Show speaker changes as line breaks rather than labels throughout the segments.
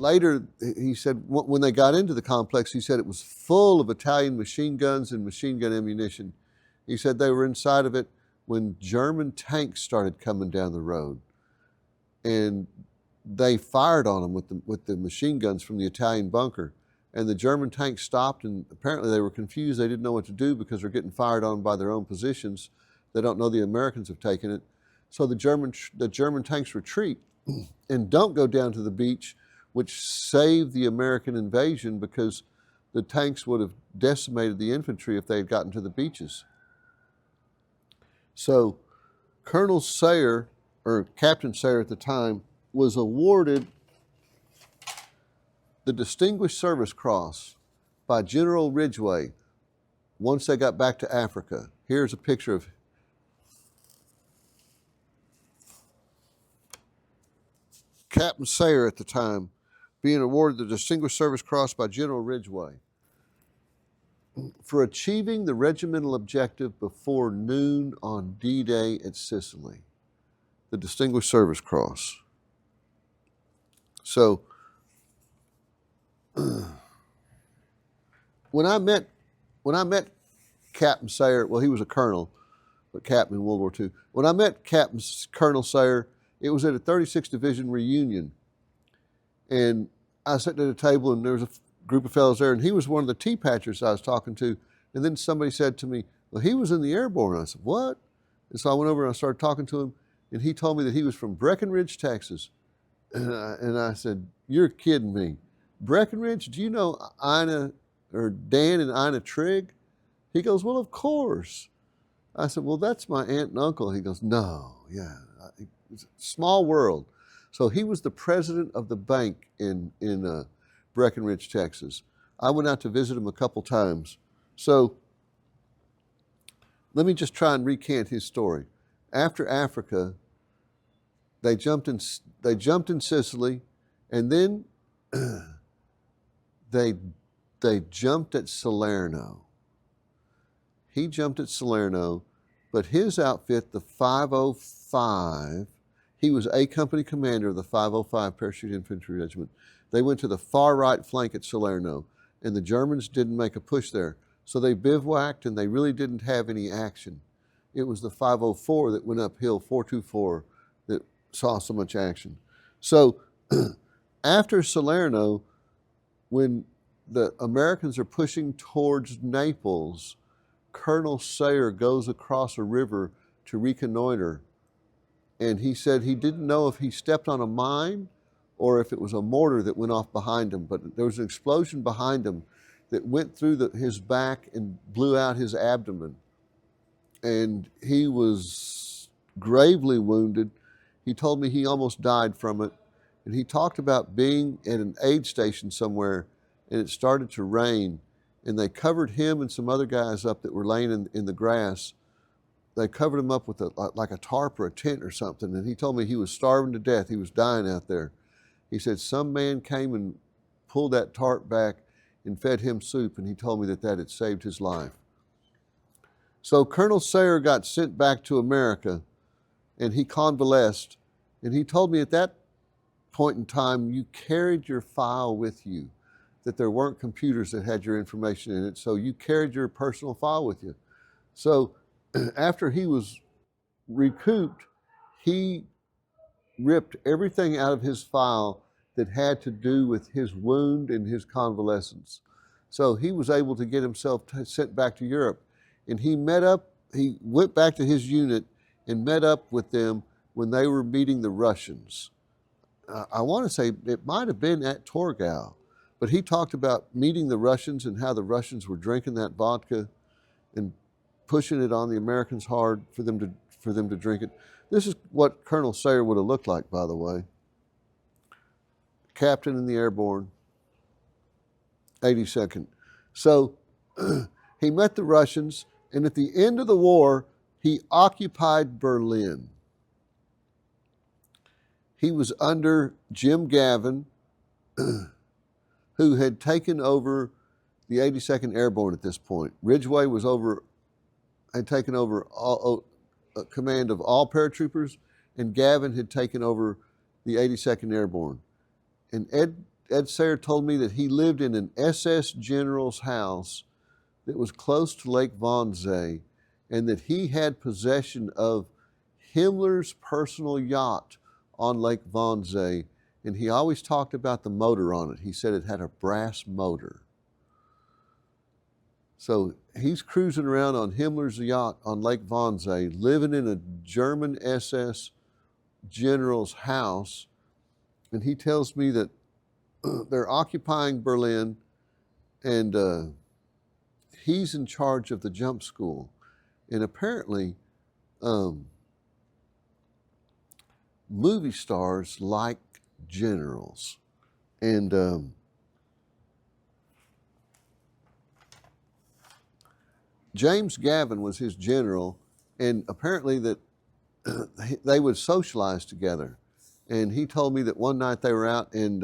later, he said, when they got into the complex, he said it was full of Italian machine guns and machine gun ammunition. He said they were inside of it when German tanks started coming down the road. And they fired on them with the machine guns from the Italian bunker. And the German tanks stopped, and apparently they were confused. They didn't know what to do because they're getting fired on by their own positions. They don't know the Americans have taken it. So the German tanks retreat and don't go down to the beach, which saved the American invasion because the tanks would have decimated the infantry if they had gotten to the beaches. So Colonel Sayre, or Captain Sayre at the time, was awarded the Distinguished Service Cross by General Ridgway once they got back to Africa. Here's a picture of Captain Sayre at the time being awarded the Distinguished Service Cross by General Ridgway for achieving the regimental objective before noon on D-Day at Sicily. The Distinguished Service Cross. So, when I met Captain Sayre, well, he was a colonel, but captain in World War II. When I met Colonel Sayre, it was at a 36th Division reunion. And I was sitting at a table, and there was a group of fellows there, and he was one of the tea patchers I was talking to. And then somebody said to me, well, he was in the Airborne. I said, what? And so I went over and I started talking to him, and he told me that he was from Breckenridge, Texas. And I said, you're kidding me. Breckenridge, do you know Ina, or Dan and Ina Trigg? He goes, well, of course. I said, well, that's my aunt and uncle. He goes, no, yeah, it's a small world. So he was the president of the bank in Breckenridge, Texas. I went out to visit him a couple times. So let me just try and recant his story. After Africa, they jumped in Sicily, and then they jumped at Salerno. He jumped at Salerno, but his outfit, the 505, he was A Company commander of the 505 Parachute Infantry Regiment. They went to the far right flank at Salerno, and the Germans didn't make a push there. So they bivouacked, and they really didn't have any action. It was the 504 that went uphill, 424, that saw so much action. So after Salerno, when the Americans are pushing towards Naples, Colonel Sayre goes across a river to reconnoiter. And he said he didn't know if he stepped on a mine or if it was a mortar that went off behind him, but there was an explosion behind him that went through his back and blew out his abdomen. And he was gravely wounded. He told me he almost died from it. And he talked about being at an aid station somewhere, and it started to rain, and they covered him and some other guys up that were laying in the grass. They covered him up with like a tarp or a tent or something, and he told me he was starving to death. He was dying out there. He said some man came and pulled that tarp back and fed him soup, and he told me that had saved his life. So Colonel Sayre got sent back to America, and he convalesced, and he told me at that point in time, you carried your file with you, that there weren't computers that had your information in it, so you carried your personal file with you. So after he was recouped, he ripped everything out of his file that had to do with his wound and his convalescence. So he was able to get himself sent back to Europe. And he went back to his unit and met up with them when they were meeting the Russians. I want to say it might have been at Torgau, but he talked about meeting the Russians and how the Russians were drinking that vodka and pushing it on the Americans hard for them to drink it. This is what Colonel Sayre would have looked like, by the way. Captain in the Airborne, 82nd. So he met the Russians, and at the end of the war, he occupied Berlin. He was under Jim Gavin, who had taken over the 82nd Airborne at this point. Ridgway had taken over command of all paratroopers, and Gavin had taken over the 82nd Airborne. And Ed Sayre told me that he lived in an SS general's house that was close to Lake Wannsee, and that he had possession of Himmler's personal yacht on Lake Wannsee, and he always talked about the motor on it. He said it had a brass motor. So he's cruising around on Himmler's yacht on Lake Wannsee, living in a German SS general's house, and he tells me that they're occupying Berlin, and he's in charge of the jump school. And apparently, movie stars like generals. And James Gavin was his general, and apparently that they would socialize together. And he told me that one night they were out, and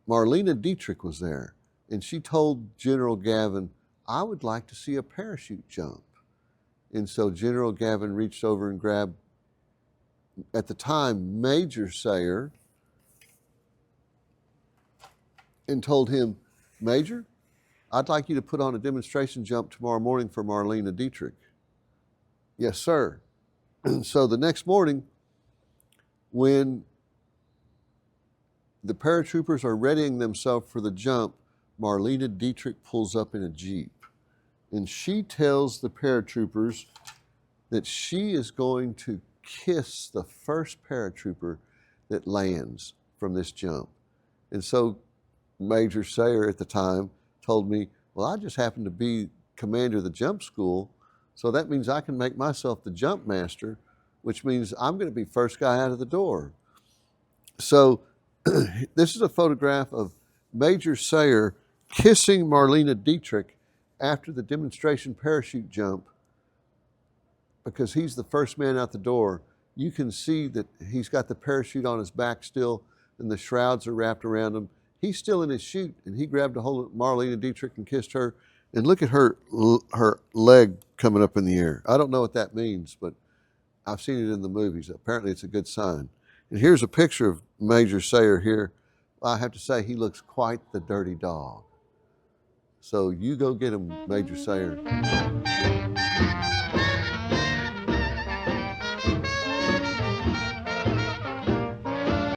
Marlene Dietrich was there. And she told General Gavin, I would like to see a parachute jump. And so General Gavin reached over and grabbed, at the time, Major Sayre, and told him, Major, I'd like you to put on a demonstration jump tomorrow morning for Marlene Dietrich. Yes, sir. So the next morning, when the paratroopers are readying themselves for the jump, Marlene Dietrich pulls up in a Jeep. And she tells the paratroopers that she is going to kiss the first paratrooper that lands from this jump. And so Major Sayre at the time told me, well, I just happen to be commander of the jump school, so that means I can make myself the jump master, which means I'm going to be first guy out of the door. So this is a photograph of Major Sayre kissing Marlene Dietrich after the demonstration parachute jump, because he's the first man out the door. You can see that he's got the parachute on his back still, and the shrouds are wrapped around him. He's still in his chute, and he grabbed a hold of Marlene Dietrich and kissed her. And look at her leg coming up in the air. I don't know what that means, but I've seen it in the movies. Apparently it's a good sign. And here's a picture of Major Sayre here. I have to say, he looks quite the dirty dog. So you go get him, Major Sayre.